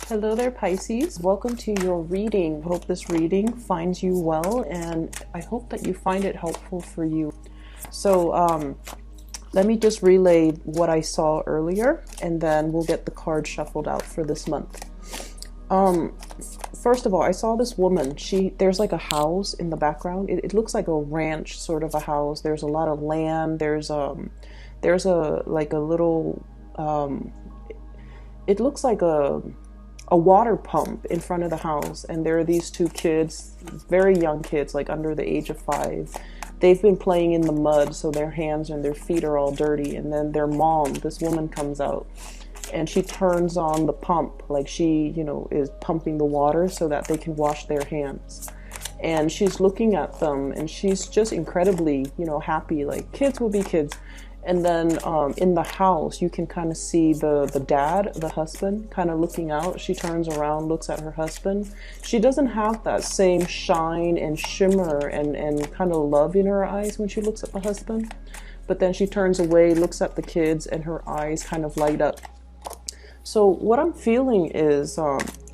Hello there, Pisces. Welcome to your reading. Hope this reading finds you well, and I hope that you find it helpful for you. So let me just relay what I saw earlier, and then we'll get the cards shuffled out for this month. First of all, I saw this woman. There's like a house in the background. It looks like a ranch sort of a house. There's a lot of land. There's a like a little. It looks like a water pump in front of the house, and there are these two kids, very young kids, like under the age of 5. They've been playing in the mud, so their hands and their feet are all dirty. And then their mom, this woman, comes out and she turns on the pump, like she, is pumping the water so that they can wash their hands. And she's looking at them, and she's just incredibly, happy. Like, kids will be kids. And then in the house, you can kind of see the dad, the husband, kind of looking out. She turns around, looks at her husband. She doesn't have that same shine and shimmer and kind of love in her eyes when she looks at the husband. But then she turns away, looks at the kids, and her eyes kind of light up. So what I'm feeling is,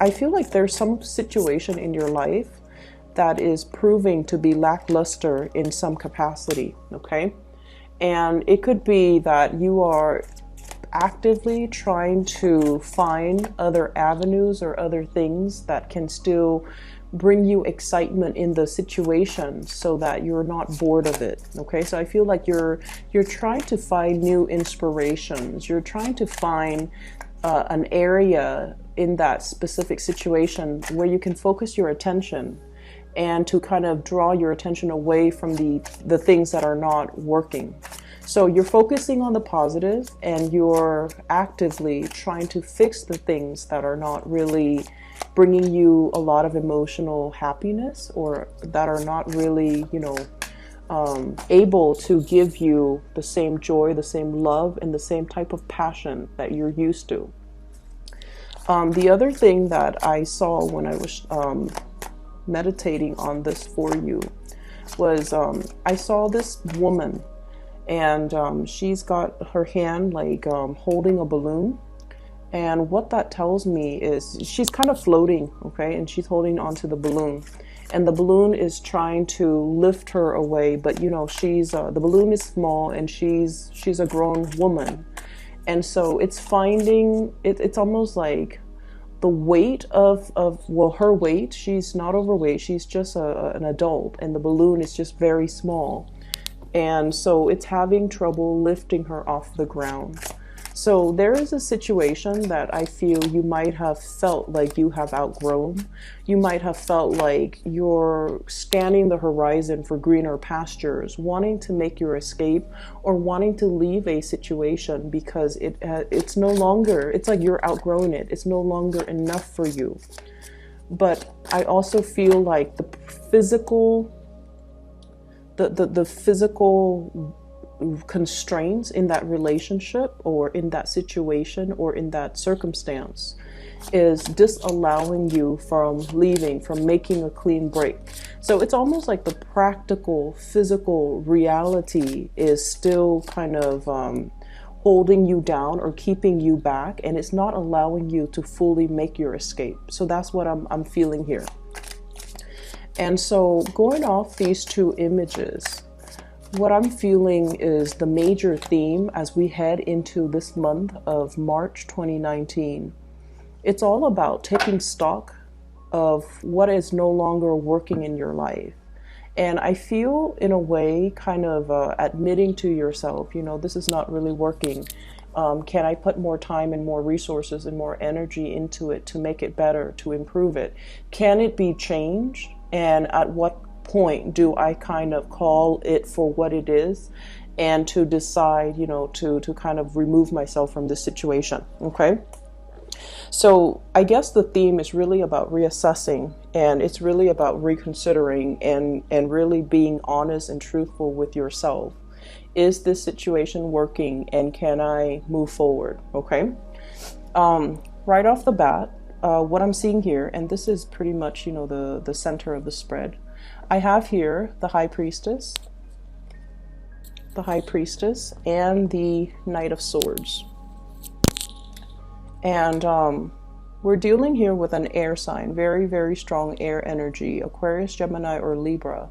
I feel like there's some situation in your life that is proving to be lackluster in some capacity, okay? And it could be that you are actively trying to find other avenues or other things that can still bring you excitement in the situation so that you're not bored of it. Okay, so I feel like you're trying to find new inspirations. You're trying to find an area in that specific situation where you can focus your attention and to kind of draw your attention away from the things that are not working. So you're focusing on the positive, and you're actively trying to fix the things that are not really bringing you a lot of emotional happiness, or that are not really, able to give you the same joy, the same love, and the same type of passion that you're used to. The other thing that I saw when I was meditating on this for you was I saw this woman, and she's got her hand like holding a balloon, and what that tells me is she's kind of floating, okay, and she's holding onto the balloon, and the balloon is trying to lift her away, but she's the balloon is small, and she's a grown woman, and so it's finding it's almost like the weight of her weight. She's not overweight, she's just an adult, and the balloon is just very small, and so it's having trouble lifting her off the ground. So there is a situation that I feel you might have felt like you have outgrown. You might have felt like you're scanning the horizon for greener pastures, wanting to make your escape, or wanting to leave a situation because it's no longer, it's like you're outgrowing it. It's no longer enough for you. But I also feel like the physical constraints in that relationship, or in that situation, or in that circumstance is disallowing you from leaving, from making a clean break. So it's almost like the practical, physical reality is still kind of holding you down or keeping you back, and it's not allowing you to fully make your escape. So that's what I'm feeling here. And so going off these two images, what I'm feeling is the major theme as we head into this month of March 2019. It's all about taking stock of what is no longer working in your life. And I feel, in a way, kind of admitting to yourself, this is not really working. Can I put more time and more resources and more energy into it to make it better, to improve it? Can it be changed? And at what point do I kind of call it for what it is, and to decide, to kind of remove myself from this situation, okay? So I guess the theme is really about reassessing, and it's really about reconsidering and really being honest and truthful with yourself. Is this situation working, and can I move forward, okay? Right off the bat, what I'm seeing here, and this is pretty much, the center of the spread, I have here the High Priestess, and the Knight of Swords. And We're dealing here with an air sign, very, very strong air energy, Aquarius, Gemini, or Libra.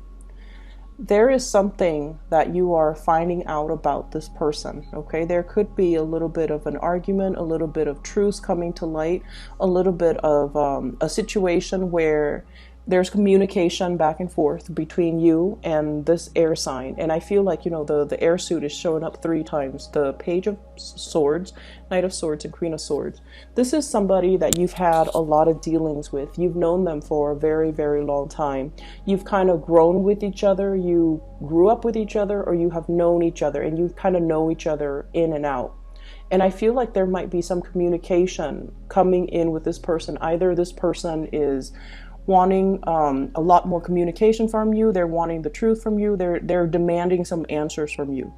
There is something that you are finding out about this person, okay? There could be a little bit of an argument, a little bit of truth coming to light, a little bit of a situation where there's communication back and forth between you and this air sign. And I feel like, you know, the air suit is showing up 3 times. The Page of Swords, Knight of Swords, and Queen of Swords. This is somebody that you've had a lot of dealings with. You've known them for a very, very long time. You've kind of grown with each other. You grew up with each other, or you have known each other, and you kind of know each other in and out. And I feel like there might be some communication coming in with this person. Either this person is wanting a lot more communication from you, they're wanting the truth from you, they're demanding some answers from you.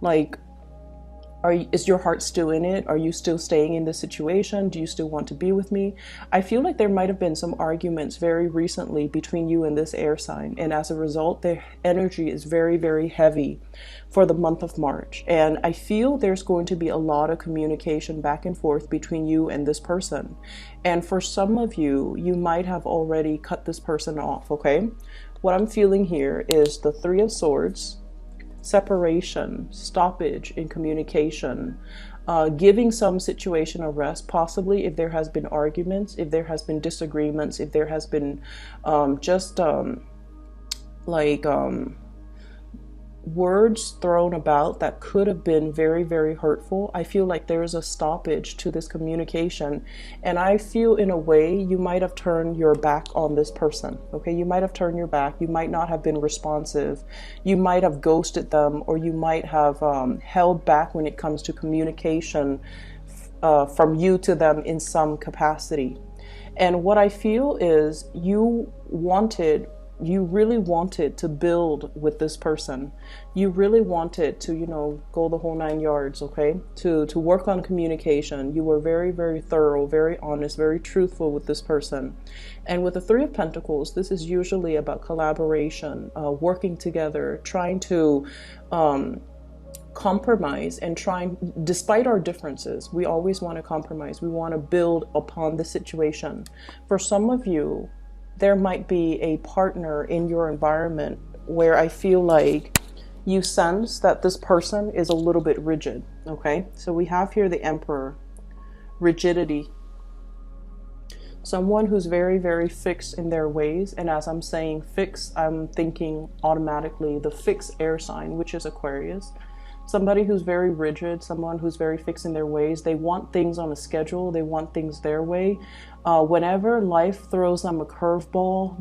Like, is your heart still in it? Are you still staying in this situation? Do you still want to be with me? I feel like there might have been some arguments very recently between you and this air sign, and as a result, their energy is very, very heavy for the month of March. And I feel there's going to be a lot of communication back and forth between you and this person. And for some of you, you might have already cut this person off, okay? What I'm feeling here is the 3 of Swords, separation, stoppage in communication, giving some situation a rest, possibly if there has been arguments, if there has been disagreements, if there has been words thrown about that could have been very, very hurtful. I feel like there is a stoppage to this communication, and I feel in a way you might have turned your back on this person, okay? You might have turned your back. You might not have been responsive. You might have ghosted them, or you might have held back when it comes to communication from you to them in some capacity. And what I feel is you really wanted to build with this person. You really wanted to, you know, go the whole 9 yards, okay? To work on communication. You were very, very thorough, very honest, very truthful with this person. And with the 3 of Pentacles, this is usually about collaboration, working together, trying to compromise, and trying, despite our differences, we always want to compromise. We want to build upon the situation. For some of you, there might be a partner in your environment where I feel like you sense that this person is a little bit rigid, okay? So we have here the Emperor, rigidity. Someone who's very, very fixed in their ways. And as I'm saying fixed, I'm thinking automatically the fixed air sign, which is Aquarius. Somebody who's very rigid, someone who's very fixed in their ways. They want things on a schedule. They want things their way. Whenever life throws them a curveball,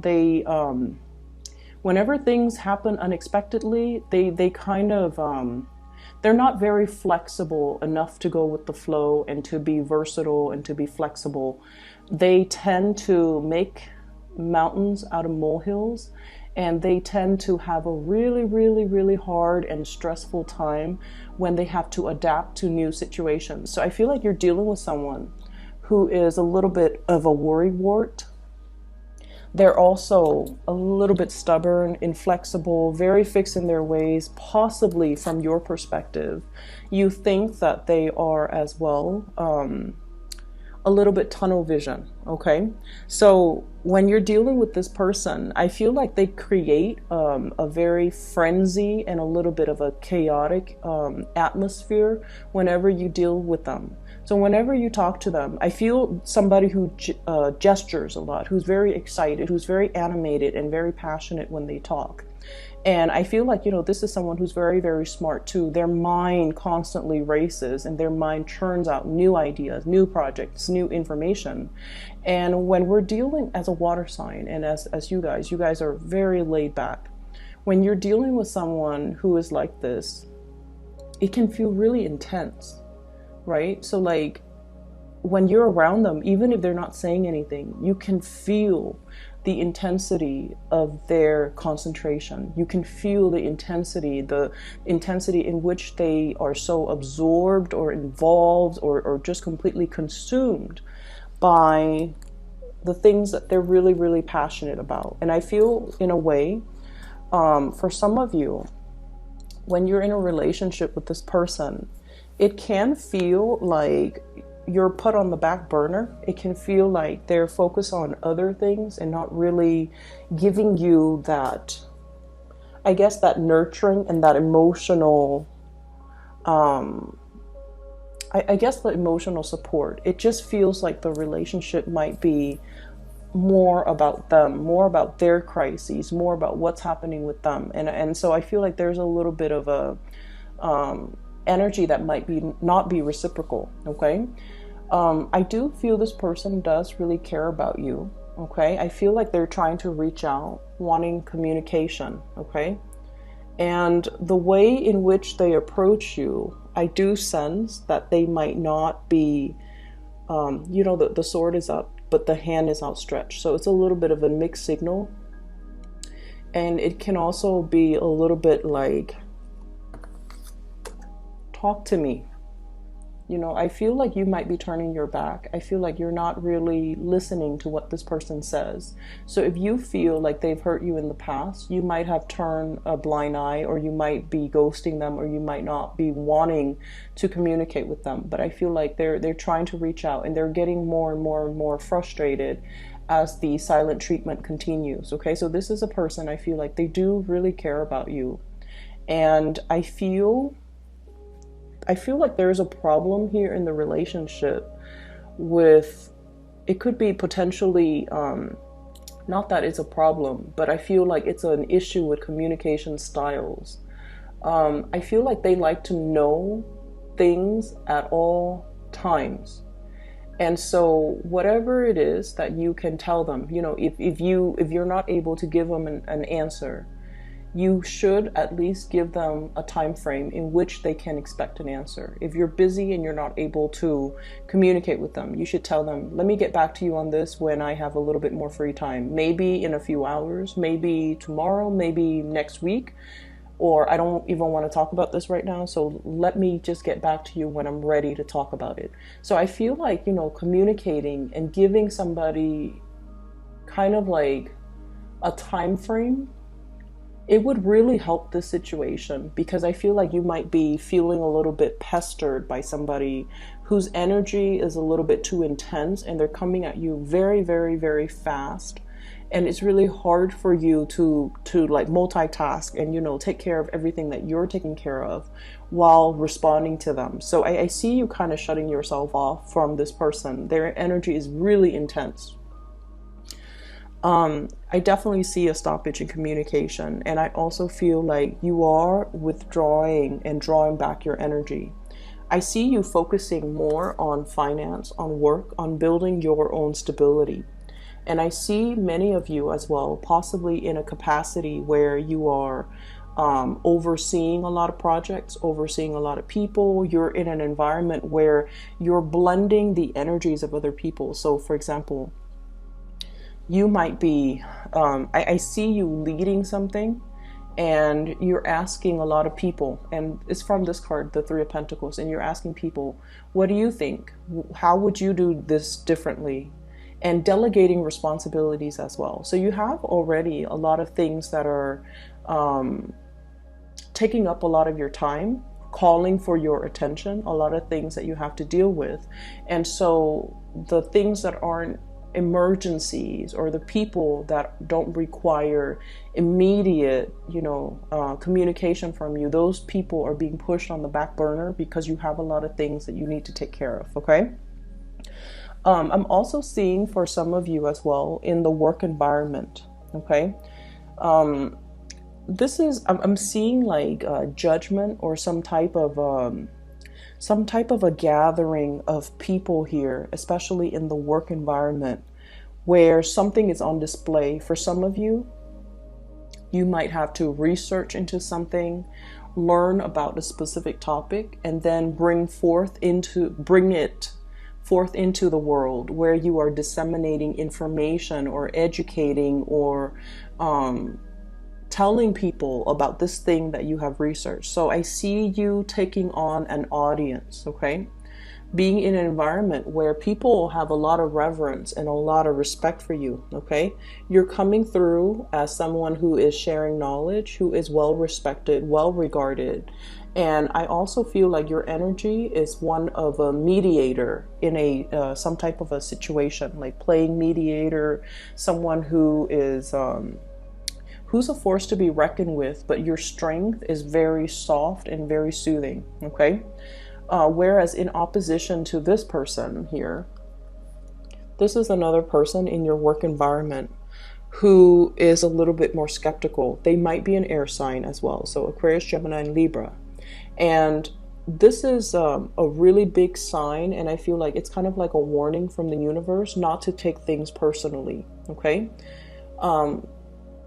whenever things happen unexpectedly, they kind of, they're not very flexible enough to go with the flow and to be versatile and to be flexible. They tend to make mountains out of molehills. And they tend to have a really, really, really hard and stressful time when they have to adapt to new situations. So I feel like you're dealing with someone who is a little bit of a worrywart. They're also a little bit stubborn, inflexible, very fixed in their ways. Possibly from your perspective, you think that they are as well a little bit tunnel vision, okay? So when you're dealing with this person, I feel like they create a very frenzy and a little bit of a chaotic atmosphere whenever you deal with them. So whenever you talk to them, I feel somebody who gestures a lot, who's very excited, who's very animated and very passionate when they talk. And I feel like, you know, this is someone who's very, very smart too. Their mind constantly races and their mind churns out new ideas, new projects, new information. And when we're dealing as a water sign and as you guys are very laid back. When you're dealing with someone who is like this, it can feel really intense, right? So like when you're around them, even if they're not saying anything, you can feel the intensity of their concentration. You can feel the intensity in which they are so absorbed or involved or just completely consumed by the things that they're really, really passionate about. And I feel in a way, for some of you, when you're in a relationship with this person, it can feel like you're put on the back burner. It can feel like they're focused on other things and not really giving you that, I guess, that nurturing and that emotional, I guess the emotional support. It just feels like the relationship might be more about them, more about their crises, more about what's happening with them. And so I feel like there's a little bit of a energy that might be not be reciprocal. Okay. I do feel this person does really care about you. Okay. I feel like they're trying to reach out, wanting communication. Okay. And the way in which they approach you, I do sense that they might not be, the sword is up, but the hand is outstretched. So it's a little bit of a mixed signal. And it can also be a little bit like, talk to me. I feel like you might be turning your back. I feel like you're not really listening to what this person says. So if you feel like they've hurt you in the past, you might have turned a blind eye, or you might be ghosting them, or you might not be wanting to communicate with them. But I feel like they're trying to reach out, and they're getting more and more and more frustrated as the silent treatment continues. Okay, so this is a person, I feel like they do really care about you. And I feel like there's a problem here in the relationship with, it could be potentially, not that it's a problem, but I feel like it's an issue with communication styles. I feel like they like to know things at all times. And so whatever it is that you can tell them, if you're not able to give them an answer, you should at least give them a time frame in which they can expect an answer. If you're busy and you're not able to communicate with them, you should tell them, let me get back to you on this when I have a little bit more free time. Maybe in a few hours, maybe tomorrow, maybe next week, or I don't even want to talk about this right now, so let me just get back to you when I'm ready to talk about it. So I feel like, communicating and giving somebody kind of like a time frame, it would really help this situation, because I feel like you might be feeling a little bit pestered by somebody whose energy is a little bit too intense, and they're coming at you very, very, very fast. And it's really hard for you to like multitask and, take care of everything that you're taking care of while responding to them. So I see you kind of shutting yourself off from this person. Their energy is really intense. I definitely see a stoppage in communication, and I also feel like you are withdrawing and drawing back your energy. I see you focusing more on finance, on work, on building your own stability. And I see many of you as well, possibly in a capacity where you are overseeing a lot of projects, overseeing a lot of people. You're in an environment where you're blending the energies of other people. So for example, you might be, I see you leading something, and you're asking a lot of people, and it's from this card, the Three of Pentacles, and you're asking people, what do you think? How would you do this differently? And delegating responsibilities as well. So you have already a lot of things that are taking up a lot of your time, calling for your attention, a lot of things that you have to deal with. And so the things that aren't emergencies, or the people that don't require immediate communication from you, those people are being pushed on the back burner because you have a lot of things that you need to take care of. Okay. I'm also seeing for some of you as well in the work environment. Okay. I'm seeing like judgment, or some type of a gathering of people here, especially in the work environment, where something is on display. For some of you, you might have to research into something, learn about a specific topic, and then bring it forth into the world, where you are disseminating information or educating or telling people about this thing that you have researched. So I see you taking on an audience. Okay. being in an environment where people have a lot of reverence and a lot of respect for you, okay? You're coming through as someone who is sharing knowledge, who is well respected, well regarded. And I also feel like your energy is one of a mediator in a some type of a situation, like playing mediator, someone who is who's a force to be reckoned with, but your strength is very soft and very soothing, okay? Whereas in opposition to this person here, this is another person in your work environment who is a little bit more skeptical. They might be an air sign as well, so Aquarius, Gemini, and Libra. And this is a really big sign, and I feel like it's kind of like a warning from the universe not to take things personally, okay?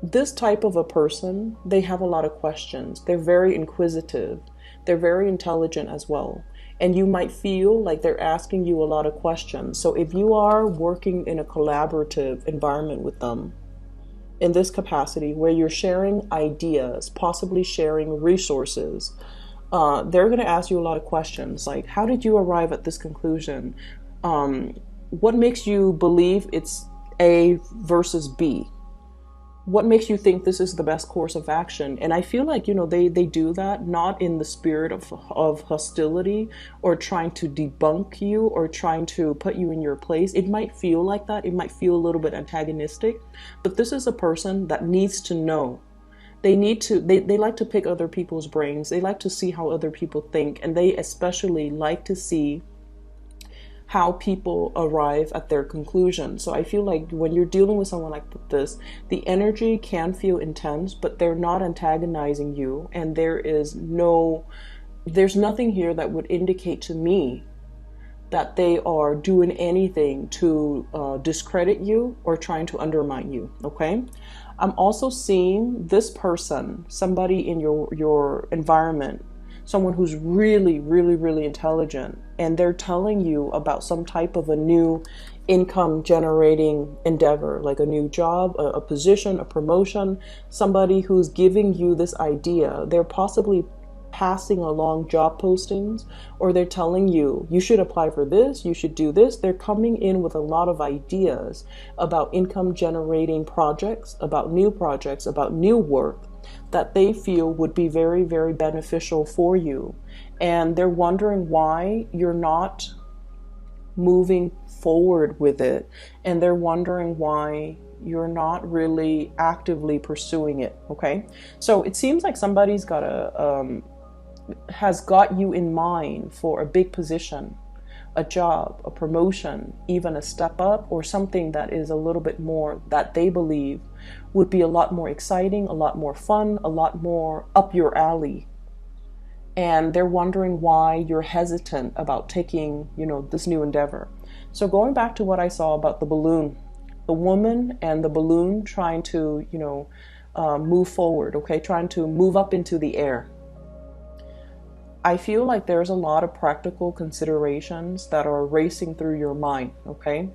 This type of a person, they have a lot of questions. They're very inquisitive. They're very intelligent as well. And you might feel like they're asking you a lot of questions. So if you are working in a collaborative environment with them, in this capacity where you're sharing ideas, possibly sharing resources, they're going to ask you a lot of questions like, how did you arrive at this conclusion? What makes you believe it's A versus B? What makes you think this is the best course of action? And I feel like, you know, they do that not in the spirit of hostility or trying to debunk you or trying to put you in your place. It might feel like that. It might feel a little bit antagonistic, but this is a person that needs to know. They like to pick other people's brains. They like to see how other people think, and they especially like to see how people arrive at their conclusion. So I feel like when you're dealing with someone like this, the energy can feel intense, but they're not antagonizing you, and there's nothing here that would indicate to me that they are doing anything to discredit you or trying to undermine you, okay? I'm also seeing this person, somebody in your environment, someone who's really, really, really intelligent, and they're telling you about some type of a new income generating endeavor, like a new job, a position, a promotion, somebody who's giving you this idea. They're possibly passing along job postings, or they're telling you, you should apply for this, you should do this. They're coming in with a lot of ideas about income generating projects, about new work that they feel would be very, very beneficial for you. And they're wondering why you're not moving forward with it. And they're wondering why you're not really actively pursuing it, okay? So it seems like somebody's has got you in mind for a big position, a job, a promotion, even a step up, or something that is a little bit more that they believe would be a lot more exciting, a lot more fun, a lot more up your alley. And they're wondering why you're hesitant about taking, you know, this new endeavor. So going back to what I saw about the balloon, the woman and the balloon trying to, you know, move forward, okay, trying to move up into the air. I feel like there's a lot of practical considerations that are racing through your mind, okay?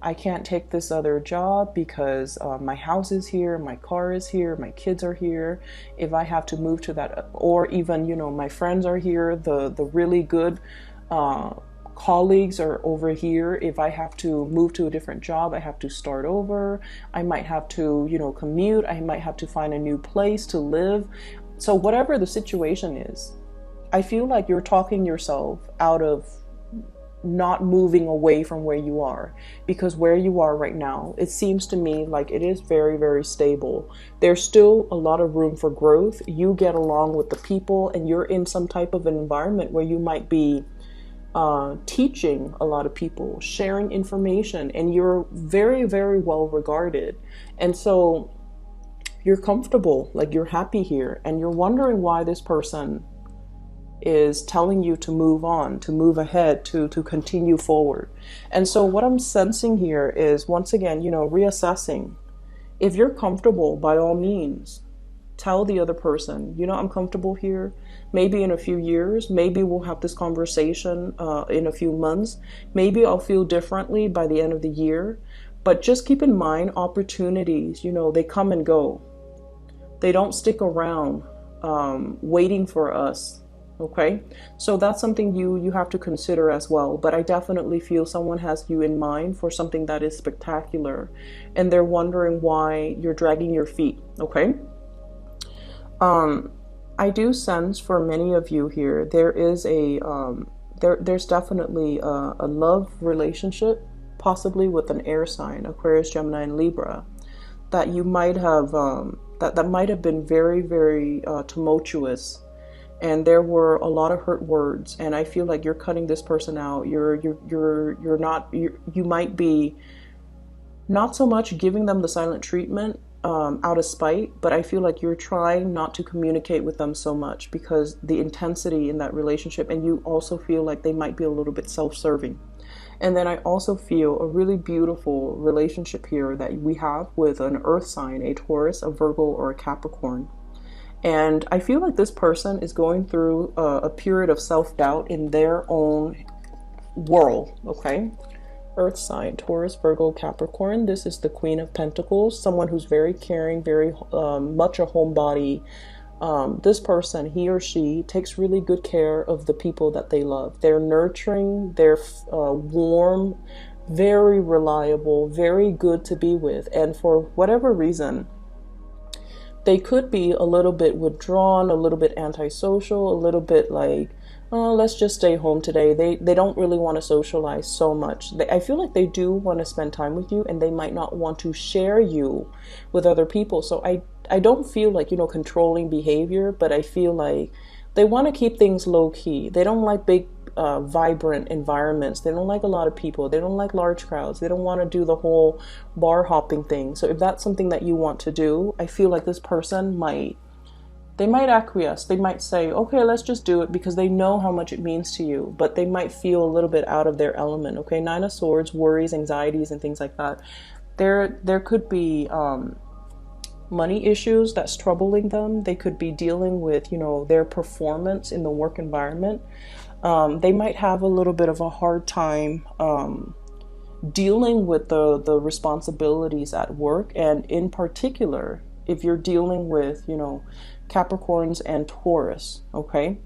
I can't take this other job because my house is here, my car is here, my kids are here. If I have to move to that, or even, you know, my friends are here, the really good colleagues are over here. If I have to move to a different job, I have to start over. I might have to, you know, commute. I might have to find a new place to live. So whatever the situation is, I feel like you're talking yourself out of not moving away from where you are, because where you are right now, it seems to me like it is very, very stable. There's still a lot of room for growth. You get along with the people, and you're in some type of an environment where you might be teaching a lot of people, sharing information, and you're very, very well regarded. And so you're comfortable, like you're happy here, and you're wondering why this person is telling you to move on, to move ahead, to continue forward. And so what I'm sensing here is, once again, you know, reassessing. If you're comfortable, by all means, tell the other person, you know, I'm comfortable here. Maybe in a few years, maybe we'll have this conversation in a few months. Maybe I'll feel differently by the end of the year. But just keep in mind, opportunities, you know, they come and go. They don't stick around waiting for us Okay, so that's something you have to consider as well. But I definitely feel someone has you in mind for something that is spectacular, and they're wondering why you're dragging your feet. Okay. I do sense for many of you here there is there's definitely a love relationship, possibly with an air sign, Aquarius, Gemini, and Libra, that you might have that might have been very, very tumultuous, and there were a lot of hurt words, and I feel like you're cutting this person out. You're not you might be not so much giving them the silent treatment out of spite, but I feel like you're trying not to communicate with them so much because the intensity in that relationship, and you also feel like they might be a little bit self-serving. And then I also feel a really beautiful relationship here that we have with an earth sign, a Taurus, a Virgo, or a Capricorn. And I feel like this person is going through a period of self-doubt in their own world, okay? Earth sign, Taurus, Virgo, Capricorn. This is the Queen of Pentacles, someone who's very caring, very much a homebody. This person, he or she, takes really good care of the people that they love. They're nurturing, they're warm, very reliable, very good to be with. And for whatever reason, they could be a little bit withdrawn, a little bit antisocial, a little bit like, oh, let's just stay home today. They don't really want to socialize so much. I feel like they do want to spend time with you, and they might not want to share you with other people. So I don't feel like, you know, controlling behavior, but I feel like they want to keep things low key. They don't like big vibrant environments. They don't like a lot of people. They don't like large crowds. They don't want to do the whole bar hopping thing. So if that's something that you want to do, I feel like this person might acquiesce. They might say, okay, let's just do it, because they know how much it means to you, but they might feel a little bit out of their element. Okay, Nine of Swords, worries, anxieties, and things like that. There could be money issues that's troubling them. They could be dealing with, you know, their performance in the work environment. They might have a little bit of a hard time dealing with the responsibilities at work, and in particular, if you're dealing with, you know, Capricorns and Taurus, okay?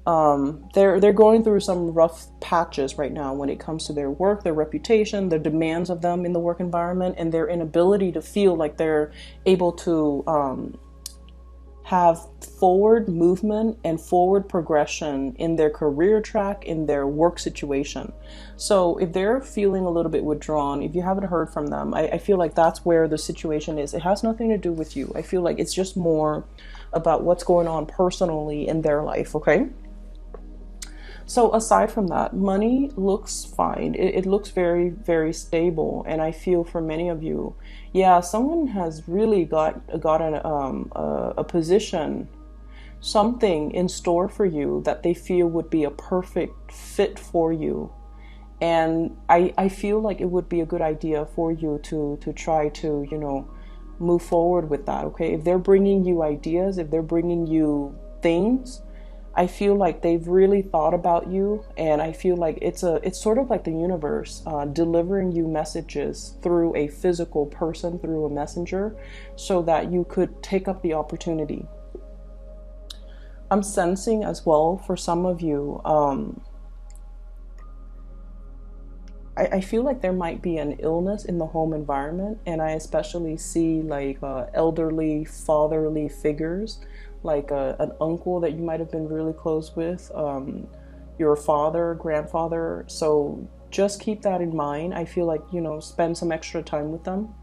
They're going through some rough patches right now when it comes to their work, their reputation, the demands of them in the work environment, and their inability to feel like they're able to have forward movement and forward progression in their career track, in their work situation. So if they're feeling a little bit withdrawn, if you haven't heard from them, I feel like that's where the situation is. It has nothing to do with you. I feel like it's just more about what's going on personally in their life, okay? So aside from that, money looks fine. It looks very, very stable. And I feel for many of you, yeah, someone has really gotten a position, something in store for you that they feel would be a perfect fit for you. And I feel like it would be a good idea for you to try to, you know, move forward with that, okay? If they're bringing you ideas, if they're bringing you things, I feel like they've really thought about you, and I feel like it's sort of like the universe delivering you messages through a physical person, through a messenger, so that you could take up the opportunity. I'm sensing as well for some of you, I feel like there might be an illness in the home environment, and I especially see like elderly, fatherly figures, like an uncle that you might have been really close with, your father, grandfather. So just keep that in mind. I feel like, you know, spend some extra time with them.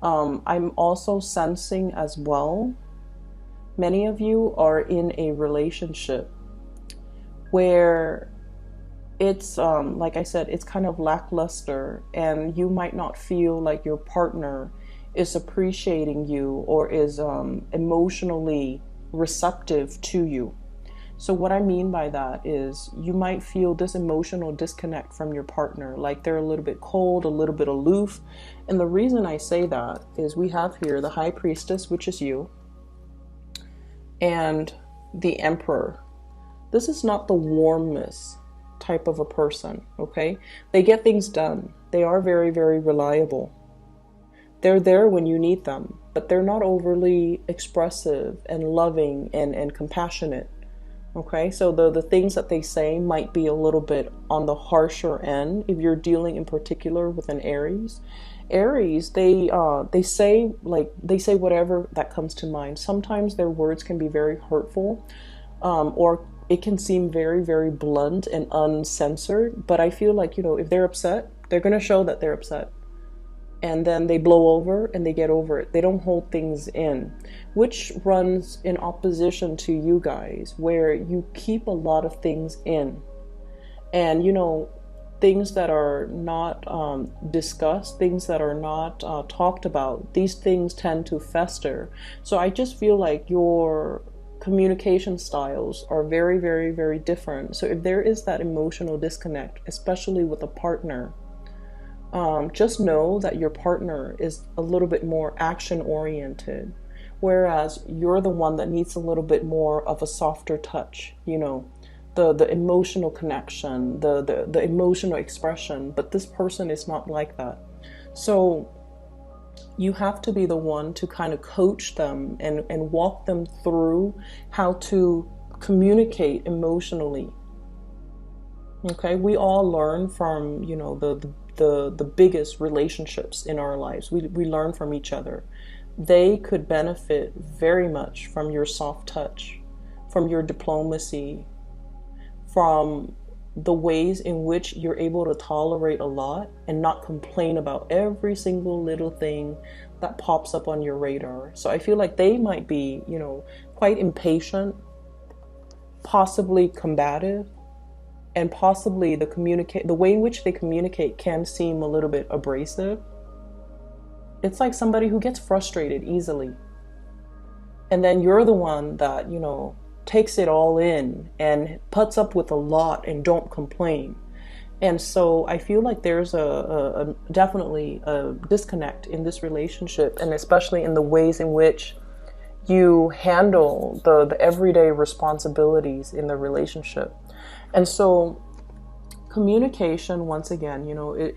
I'm also sensing as well, many of you are in a relationship where it's, like I said, it's kind of lackluster, and you might not feel like your partner is appreciating you or is emotionally receptive to you. So what I mean by that is you might feel this emotional disconnect from your partner, like they're a little bit cold, a little bit aloof. And the reason I say that is we have here the High Priestess, which is you, and the Emperor. This is not the warmest type of a person, okay? They get things done. They are very, very reliable. They're there when you need them, but they're not overly expressive and loving and compassionate, Okay, so the things that they say might be a little bit on the harsher end if you're dealing in particular with an Aries. Aries, they say whatever that comes to mind. Sometimes their words can be very hurtful, or it can seem very, very blunt and uncensored. But I feel like, if they're upset, they're gonna show that they're upset, and then they blow over and they get over it. They don't hold things in, which runs in opposition to you guys, where you keep a lot of things in. And, things that are not discussed, things that are not talked about, these things tend to fester. So I just feel like your communication styles are very, very, very different. So if there is that emotional disconnect, especially with a partner, just know that your partner is a little bit more action oriented, whereas you're the one that needs a little bit more of a softer touch, the emotional connection, the emotional expression. But this person is not like that. So you have to be the one to kind of coach them and walk them through how to communicate emotionally. Okay, we all learn from, the biggest relationships in our lives. We learn from each other. They could benefit very much from your soft touch, from your diplomacy, from the ways in which you're able to tolerate a lot and not complain about every single little thing that pops up on your radar. So I feel like they might be, quite impatient, possibly combative, and possibly the way in which they communicate can seem a little bit abrasive. It's like somebody who gets frustrated easily. And then you're the one that, takes it all in and puts up with a lot and don't complain. And so I feel like there's definitely a disconnect in this relationship, and especially in the ways in which you handle the everyday responsibilities in the relationship. And so communication, once again,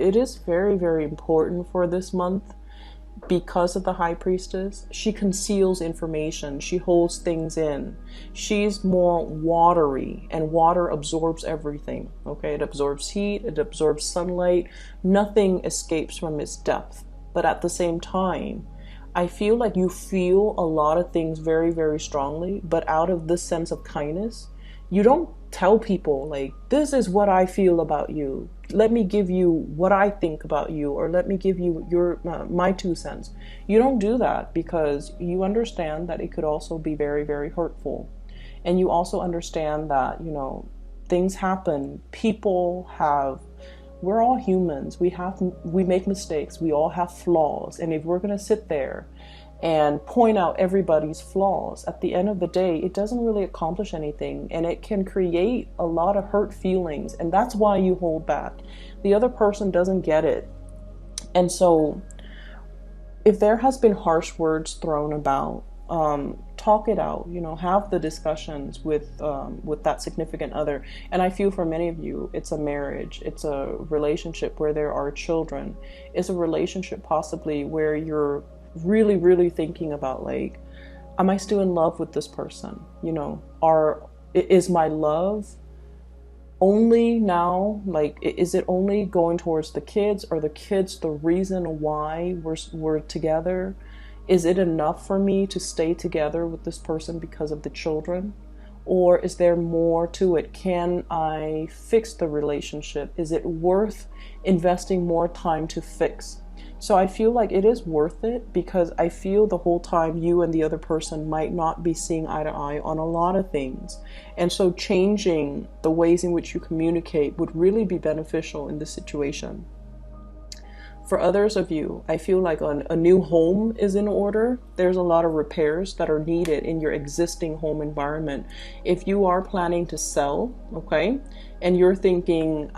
it is very, very important for this month. Because of the High Priestess, she conceals information, she holds things in. She's more watery, and water absorbs everything. Okay, it absorbs heat, it absorbs sunlight. Nothing escapes from its depth. But at the same time, I feel like you feel a lot of things very, very strongly, but out of this sense of kindness, you don't tell people like, this is what I feel about you. Let me give you what I think about you, or let me give you my 2 cents. You don't do that because you understand that it could also be very, very hurtful. And you also understand that, things happen. We're all humans. We make mistakes. We all have flaws. And if we're going to sit there and point out everybody's flaws, at the end of the day, it doesn't really accomplish anything, and it can create a lot of hurt feelings, and that's why you hold back. The other person doesn't get it. And so if there has been harsh words thrown about, talk it out, have the discussions with that significant other. And I feel for many of you, it's a marriage, it's a relationship where there are children, it's a relationship possibly where you're really, really thinking about like, am I still in love with this person? Is my love only now, like, is it only going towards the kids? Are the kids the reason why we're together? Is it enough for me to stay together with this person because of the children? Or is there more to it? Can I fix the relationship? Is it worth investing more time to fix? So I feel like it is worth it, because I feel the whole time you and the other person might not be seeing eye to eye on a lot of things. And so changing the ways in which you communicate would really be beneficial in this situation. For others of you, I feel like a new home is in order. There's a lot of repairs that are needed in your existing home environment. If you are planning to sell, okay, and you're thinking,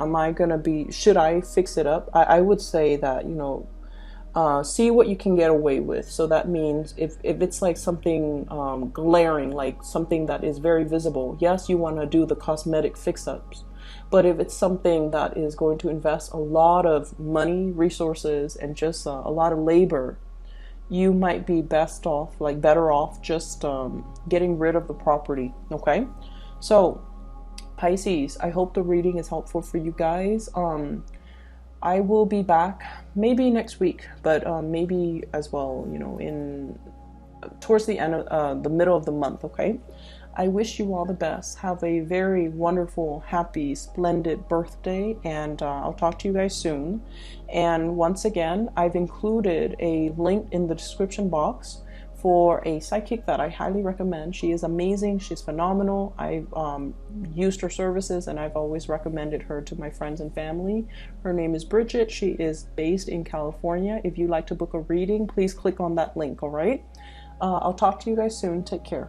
should I fix it up? I would say that, see what you can get away with. So that means if it's like something glaring, like something that is very visible, yes, you want to do the cosmetic fix-ups. But if it's something that is going to invest a lot of money, resources, and just a lot of labor, you might be better off just getting rid of the property, okay? So Pisces, I hope the reading is helpful for you guys. I will be back maybe next week, but maybe as well, you know, in towards the end of the middle of the month. Okay. I wish you all the best. Have a very wonderful, happy, splendid birthday, and I'll talk to you guys soon. And once again, I've included a link in the description box for a psychic that I highly recommend. She is amazing. She's phenomenal. I've used her services and I've always recommended her to my friends and family. Her name is Bridget. She is based in California. If you'd like to book a reading, please click on that link, all right? I'll talk to you guys soon. Take care.